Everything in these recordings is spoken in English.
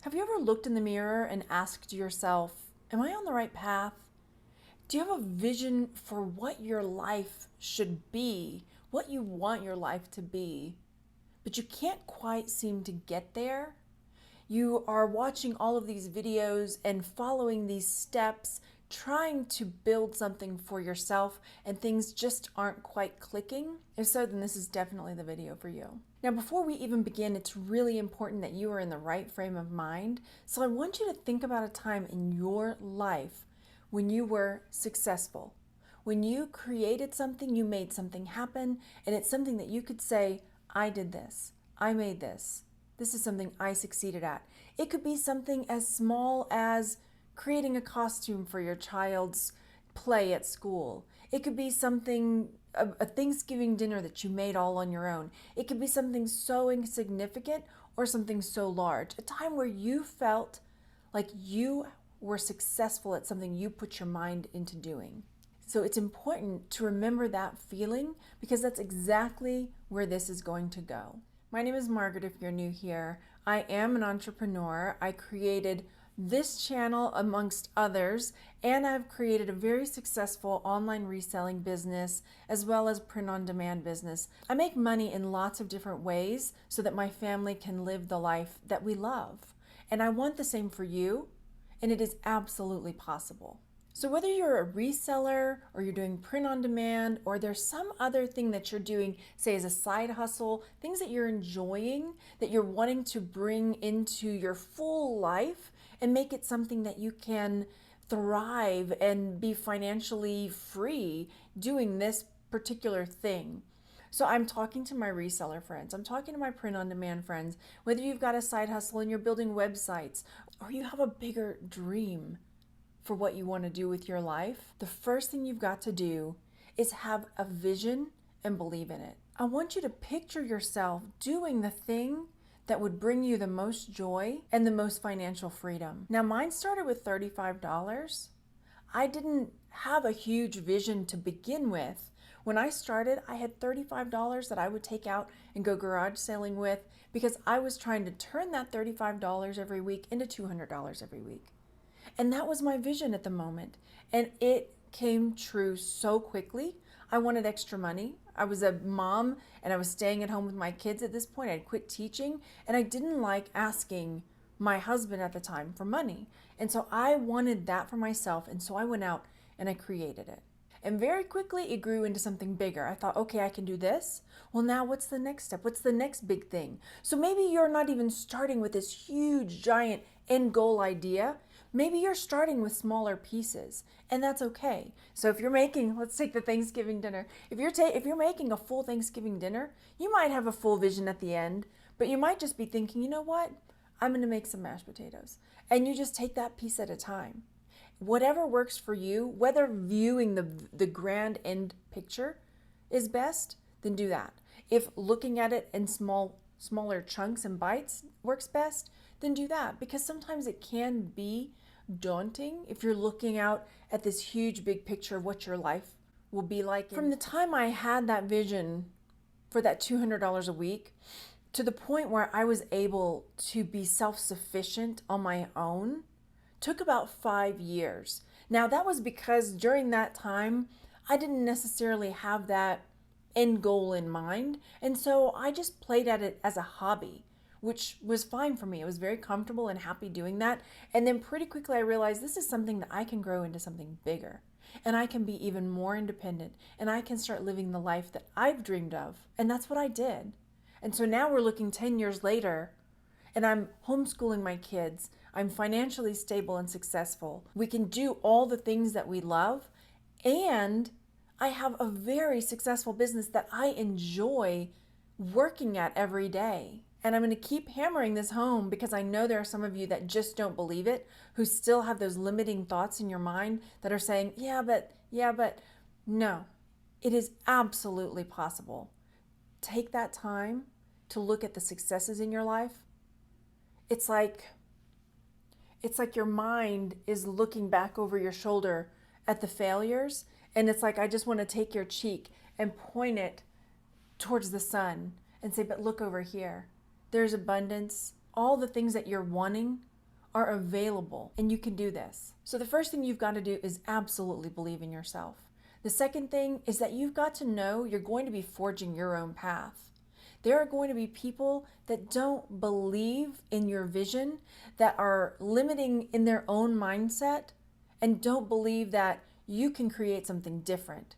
Have you ever looked in the mirror and asked yourself, am I on the right path? Do you have a vision for what your life should be, what you want your life to be, but you can't quite seem to get there? You are watching all of these videos and following these steps, trying to build something for yourself, and things just aren't quite clicking? If so, then this is definitely the video for you. Now, before we even begin, it's really important that you are in the right frame of mind. So I want you to think about a time in your life when you were successful, when you created something, you made something happen, and it's something that you could say, I did this, I made this. This is something I succeeded at. It could be something as small as creating a costume for your child's play at school. It could be something, a Thanksgiving dinner that you made all on your own. It could be something so insignificant or something so large. A time where you felt like you were successful at something you put your mind into doing. So it's important to remember that feeling because that's exactly where this is going to go. My name is Margaret if you're new here. I am an entrepreneur. I created this channel amongst others, and I've created a very successful online reselling business as well as print-on-demand business. I make money in lots of different ways so that my family can live the life that we love. And I want the same for you, and it is absolutely possible. So whether you're a reseller or you're doing print on demand or there's some other thing that you're doing, say as a side hustle, things that you're enjoying, that you're wanting to bring into your full life and make it something that you can thrive and be financially free doing this particular thing. So I'm talking to my reseller friends, I'm talking to my print on demand friends, whether you've got a side hustle and you're building websites or you have a bigger dream for what you want to do with your life, the first thing you've got to do is have a vision and believe in it. I want you to picture yourself doing the thing that would bring you the most joy and the most financial freedom. Now, mine started with $35. I didn't have a huge vision to begin with. When I started, I had $35 that I would take out and go garage selling with because I was trying to turn that $35 every week into $200 every week. And that was my vision at the moment. And it came true so quickly. I wanted extra money. I was a mom and I was staying at home with my kids at this point. I'd quit teaching and I didn't like asking my husband at the time for money. And so I wanted that for myself. And so I went out and I created it. And very quickly it grew into something bigger. I thought, okay, I can do this. Well, now what's the next step? What's the next big thing? So maybe you're not even starting with this huge, giant end goal idea. Maybe you're starting with smaller pieces, and that's okay. So if you're making, let's take the Thanksgiving dinner. If you're making a full Thanksgiving dinner, you might have a full vision at the end, but you might just be thinking, you know what? I'm going to make some mashed potatoes. And you just take that piece at a time. Whatever works for you, whether viewing the grand end picture is best, then do that. If looking at it in smaller chunks and bites works best, then do that. Because sometimes it can be daunting if you're looking out at this huge big picture of what your life will be like. From the time I had that vision for that $200 a week to the point where I was able to be self-sufficient on my own took about 5 years. Now that was because during that time I didn't necessarily have that end goal in mind, and so I just played at it as a hobby, which was fine for me. I was very comfortable and happy doing that. And then pretty quickly I realized this is something that I can grow into something bigger. And I can be even more independent. And I can start living the life that I've dreamed of. And that's what I did. And so now we're looking 10 years later, and I'm homeschooling my kids. I'm financially stable and successful. We can do all the things that we love. And I have a very successful business that I enjoy working at every day. And I'm going to keep hammering this home because I know there are some of you that just don't believe it, who still have those limiting thoughts in your mind that are saying, yeah, but, no, it is absolutely possible. Take that time to look at the successes in your life. It's like your mind is looking back over your shoulder at the failures. And it's like, I just want to take your cheek and point it towards the sun and say, but look over here. There's abundance. All the things that you're wanting are available, and you can do this. So the first thing you've got to do is absolutely believe in yourself. The second thing is that you've got to know you're going to be forging your own path. There are going to be people that don't believe in your vision, that are limiting in their own mindset, and don't believe that you can create something different.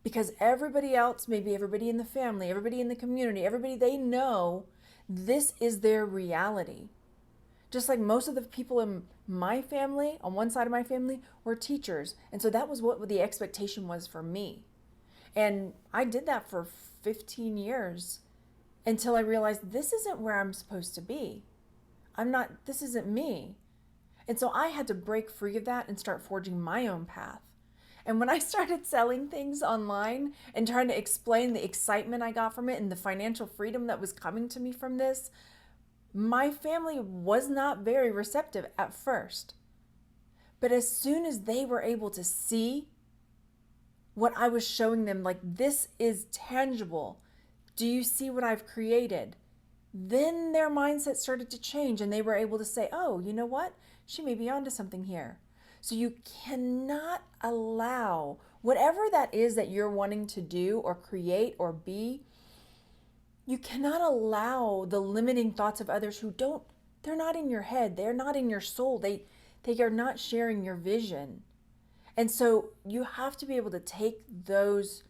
Because everybody else, maybe everybody in the family, everybody in the community, everybody they know, this is their reality. Just like most of the people in my family, on one side of my family, were teachers. And so that was what the expectation was for me. And I did that for 15 years until I realized this isn't where I'm supposed to be. This isn't me. And so I had to break free of that and start forging my own path. And when I started selling things online and trying to explain the excitement I got from it and the financial freedom that was coming to me from this, my family was not very receptive at first. But as soon as they were able to see what I was showing them, like, this is tangible, do you see what I've created? Then their mindset started to change and they were able to say, oh, you know what? She may be onto something here. So you cannot allow whatever that is that you're wanting to do or create or be, you cannot allow the limiting thoughts of others they're not in your head, they're not in your soul, they are not sharing your vision. And so you have to be able to take those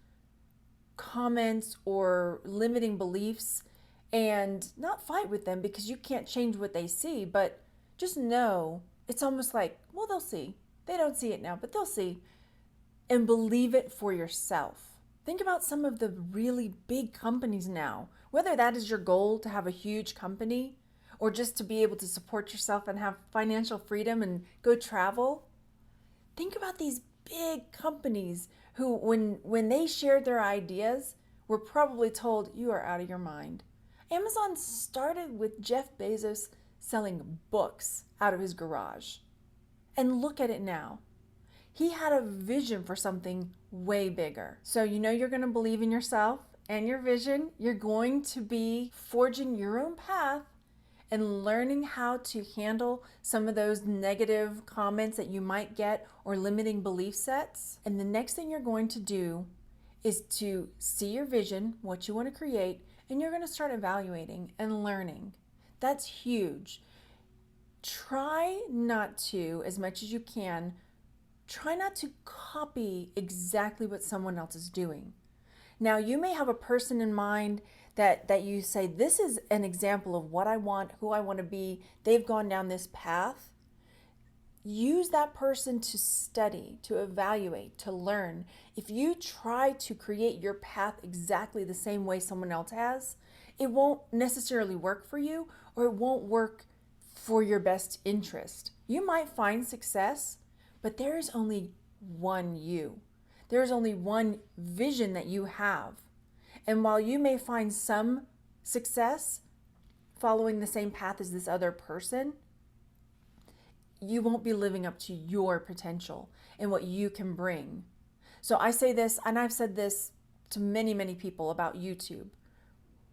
comments or limiting beliefs and not fight with them, because you can't change what they see, but just know it's almost like, well, they'll see. They don't see it now, but they'll see. And believe it for yourself. Think about some of the really big companies now, whether that is your goal to have a huge company or just to be able to support yourself and have financial freedom and go travel. Think about these big companies who, when they shared their ideas, were probably told, you are out of your mind. Amazon started with Jeff Bezos selling books out of his garage. And look at it now. He had a vision for something way bigger. So you're going to believe in yourself and your vision. You're going to be forging your own path and learning how to handle some of those negative comments that you might get or limiting belief sets. And the next thing you're going to do is to see your vision, what you want to create, and you're going to start evaluating and learning. That's huge. Try not to, as much as you can, try not to copy exactly what someone else is doing. Now, you may have a person in mind that you say, this is an example of what I want, who I want to be. They've gone down this path. Use that person to study, to evaluate, to learn. If you try to create your path exactly the same way someone else has, it won't necessarily work for you, or it won't work for your best interest. You might find success, but there is only one you. There is only one vision that you have. And while you may find some success following the same path as this other person, you won't be living up to your potential and what you can bring. So I say this, and I've said this to many, many people about YouTube.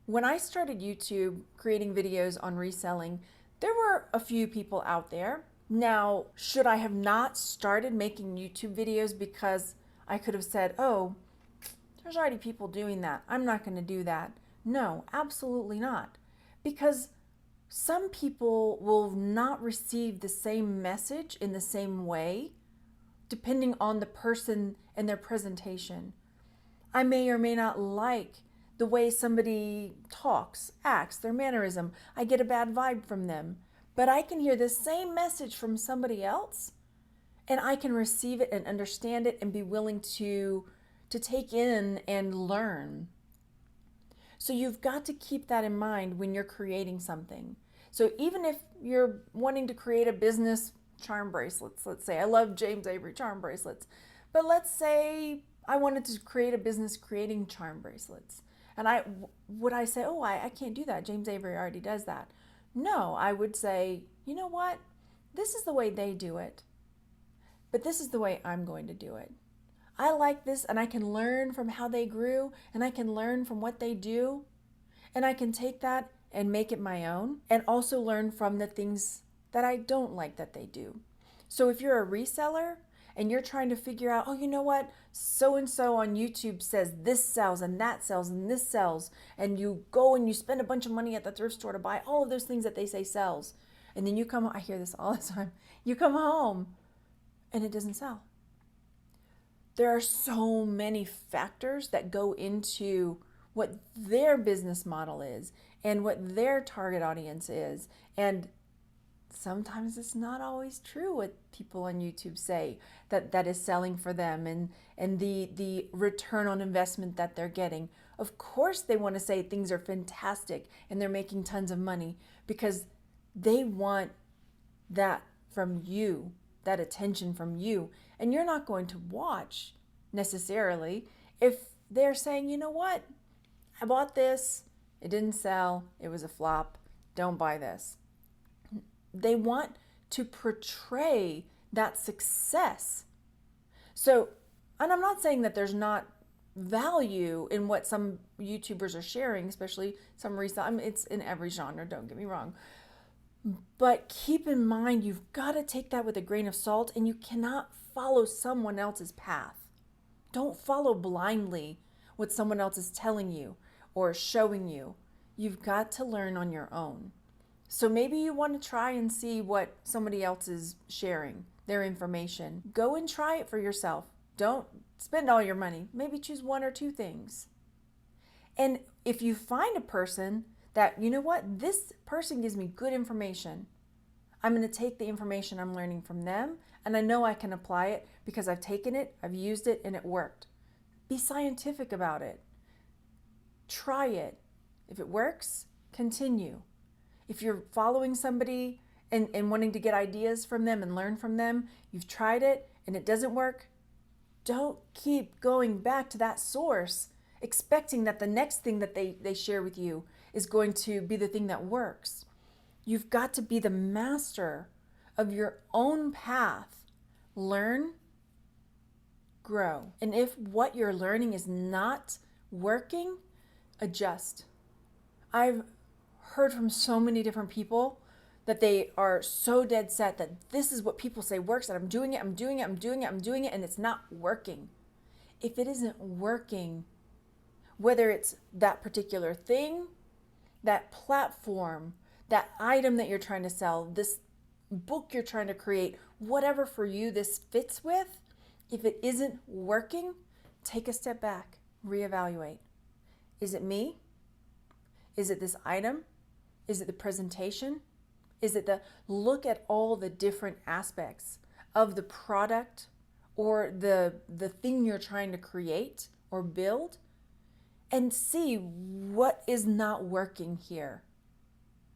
When I started YouTube, creating videos on reselling, there were a few people out there. Now, should I have not started making YouTube videos because I could have said, oh, there's already people doing that, I'm not going to do that? No, absolutely not. Because some people will not receive the same message in the same way, depending on the person and their presentation. I may or may not like the way somebody talks, acts, their mannerism. I get a bad vibe from them. But I can hear the same message from somebody else, and I can receive it and understand it and be willing to take in and learn. So you've got to keep that in mind when you're creating something. So even if you're wanting to create a business, charm bracelets, let's say, I love James Avery charm bracelets, but let's say I wanted to create a business creating charm bracelets. And would I say, oh, I can't do that, James Avery already does that? No, I would say, you know what? This is the way they do it, but this is the way I'm going to do it. I like this, and I can learn from how they grew, and I can learn from what they do, and I can take that and make it my own, and also learn from the things that I don't like that they do. So if you're a reseller and you're trying to figure out, oh, you know what, so and so on YouTube says this sells and that sells and this sells, and you go and you spend a bunch of money at the thrift store to buy all of those things that they say sells, and then you come, I hear this all the time, you come home and it doesn't sell. There are so many factors that go into what their business model is and what their target audience is, and sometimes it's not always true what people on YouTube say that is selling for them, and the return on investment that they're getting. Of course they want to say things are fantastic and they're making tons of money because they want that from you, that attention from you. And you're not going to watch necessarily if they're saying, you know what, I bought this, it didn't sell, it was a flop, don't buy this. They want to portray that success. So, and I'm not saying that there's not value in what some YouTubers are sharing, especially some resell. I mean, it's in every genre, don't get me wrong. But keep in mind, you've got to take that with a grain of salt, and you cannot follow someone else's path. Don't follow blindly what someone else is telling you or showing you. You've got to learn on your own. So maybe you want to try and see what somebody else is sharing, their information. Go and try it for yourself. Don't spend all your money. Maybe choose one or two things. And if you find a person that, you know what, this person gives me good information, I'm going to take the information I'm learning from them, and I know I can apply it because I've taken it, I've used it, and it worked. Be scientific about it. Try it. If it works, continue. If you're following somebody and wanting to get ideas from them and learn from them, you've tried it and it doesn't work, don't keep going back to that source expecting that the next thing that they share with you is going to be the thing that works. You've got to be the master of your own path. Learn, grow. And if what you're learning is not working, adjust. I've heard from so many different people that they are so dead set that this is what people say works, and I'm doing it, and it's not working. If it isn't working, whether it's that particular thing, that platform, that item that you're trying to sell, this book you're trying to create, whatever for you this fits with, if it isn't working, take a step back, reevaluate. Is it me? Is it this item? Is it the presentation? Is it the look at all the different aspects of the product or the thing you're trying to create or build, and see what is not working here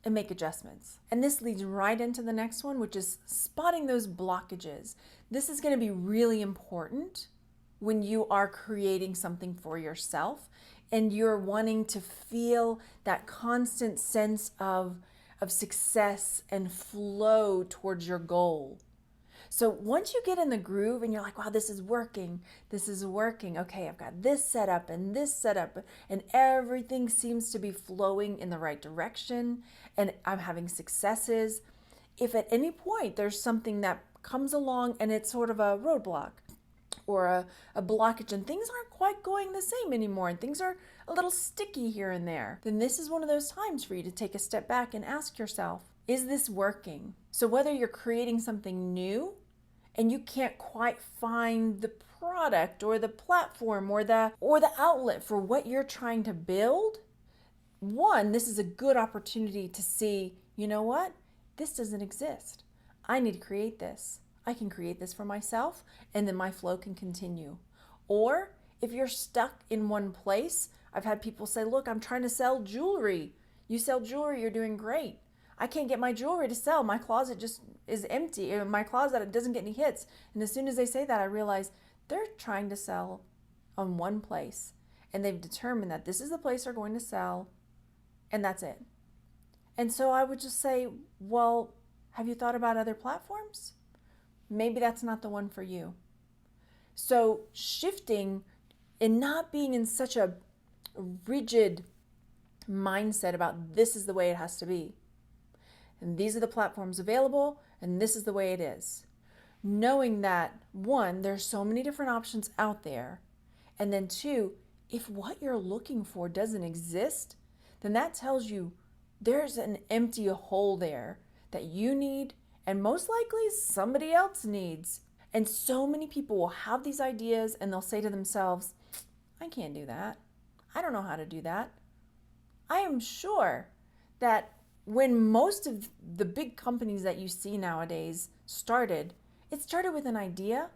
and make adjustments. And this leads right into the next one, which is spotting those blockages. This is going to be really important when you are creating something for yourself and you're wanting to feel that constant sense of success and flow towards your goal. So once you get in the groove and you're like, wow, this is working. Okay, I've got this set up, and everything seems to be flowing in the right direction, and I'm having successes. If at any point there's something that comes along and it's sort of a roadblock or a blockage and things aren't quite going the same anymore and things are a little sticky here and there, then this is one of those times for you to take a step back and ask yourself, is this working? So whether you're creating something new and you can't quite find the product or the platform or the outlet for what you're trying to build, one, this is a good opportunity to see, you know what? This doesn't exist. I need to create this. I can create this for myself, and then my flow can continue. Or if you're stuck in one place, I've had people say, look, I'm trying to sell jewelry. You sell jewelry, you're doing great. I can't get my jewelry to sell. My closet just is empty. My closet, it doesn't get any hits. And as soon as they say that, I realize they're trying to sell on one place. And they've determined that this is the place they're going to sell, and that's it. And so I would just say, well, have you thought about other platforms? Maybe that's not the one for you. So shifting and not being in such a rigid mindset about this is the way it has to be. and these are the platforms available, and this is the way it is. Knowing that, one, there's so many different options out there, and then two, if what you're looking for doesn't exist, then that tells you there's an empty hole there that you need, and most likely somebody else needs. And so many people will have these ideas and they'll say to themselves, I can't do that. I don't know how to do that. I am sure that when most of the big companies that you see nowadays started, it started with an idea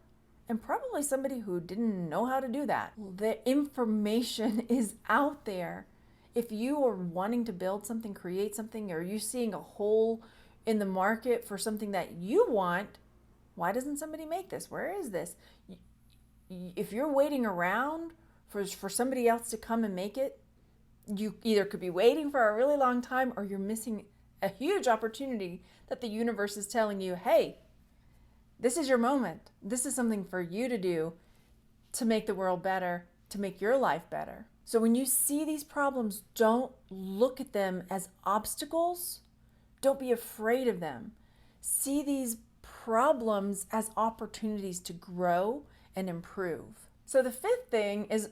and probably somebody who didn't know how to do that. The information is out there. If you are wanting to build something, create something, or you're seeing a hole in the market for something that you want, why doesn't somebody make this? Where is this? If you're waiting around for somebody else to come and make it, you either could be waiting for a really long time or you're missing a huge opportunity that the universe is telling you, hey, this is your moment. This is something for you to do to make the world better, to make your life better. So when you see these problems, don't look at them as obstacles. Don't be afraid of them. See these problems as opportunities to grow and improve. So the fifth thing is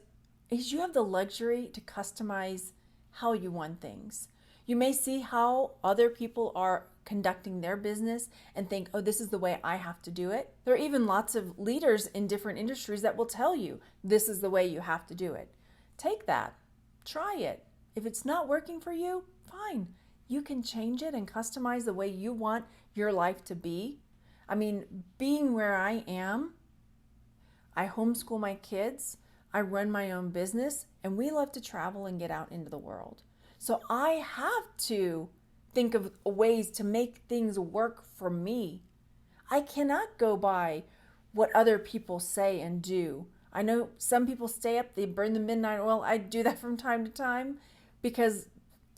you have the luxury to customize how you want things. You may see how other people are conducting their business and think, oh, this is the way I have to do it. There are even lots of leaders in different industries that will tell you, this is the way you have to do it. Take that, try it. If it's not working for you, fine. You can change it and customize the way you want your life to be. I mean, being where I am, I homeschool my kids, I run my own business, and we love to travel and get out into the world. So I have to think of ways to make things work for me. I cannot go by what other people say and do. I know some people stay up, they burn the midnight oil. I do that from time to time because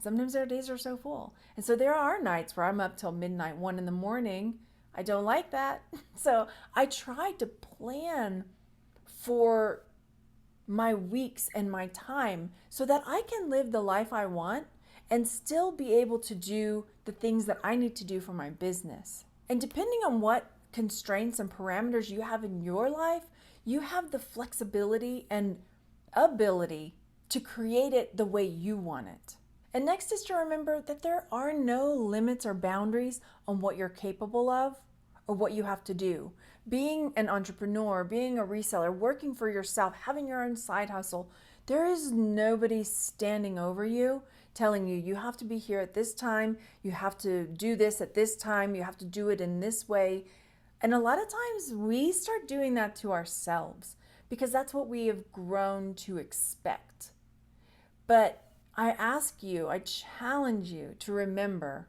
sometimes their days are so full. And so there are nights where I'm up till midnight, 1 in the morning. I don't like that. So I try to plan for my weeks and my time so that I can live the life I want and still be able to do the things that I need to do for my business. And depending on what constraints and parameters you have in your life, you have the flexibility and ability to create it the way you want it. And next is to remember that there are no limits or boundaries on what you're capable of or what you have to do. Being an entrepreneur, being a reseller, working for yourself, having your own side hustle, there is nobody standing over you telling you, you have to be here at this time, you have to do this at this time, you have to do it in this way. And a lot of times we start doing that to ourselves because that's what we have grown to expect. But I ask you, I challenge you to remember,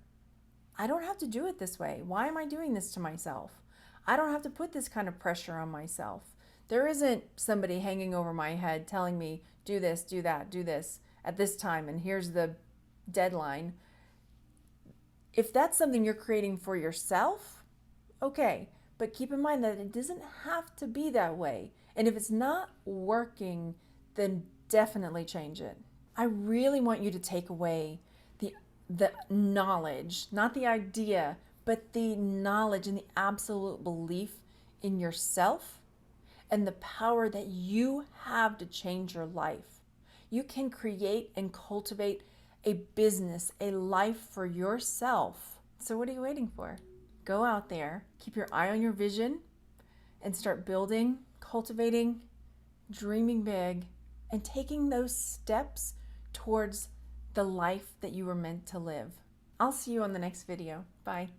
I don't have to do it this way. Why am I doing this to myself? I don't have to put this kind of pressure on myself. There isn't somebody hanging over my head telling me, do this, do that, do this at this time, and here's the deadline. If that's something you're creating for yourself, okay, but keep in mind that it doesn't have to be that way. And if it's not working, then definitely change it. I really want you to take away the knowledge, not the idea, but the knowledge and the absolute belief in yourself and the power that you have to change your life. You can create and cultivate a business, a life for yourself. So what are you waiting for? Go out there, keep your eye on your vision, and start building, cultivating, dreaming big, and taking those steps towards the life that you were meant to live. I'll see you on the next video. Bye.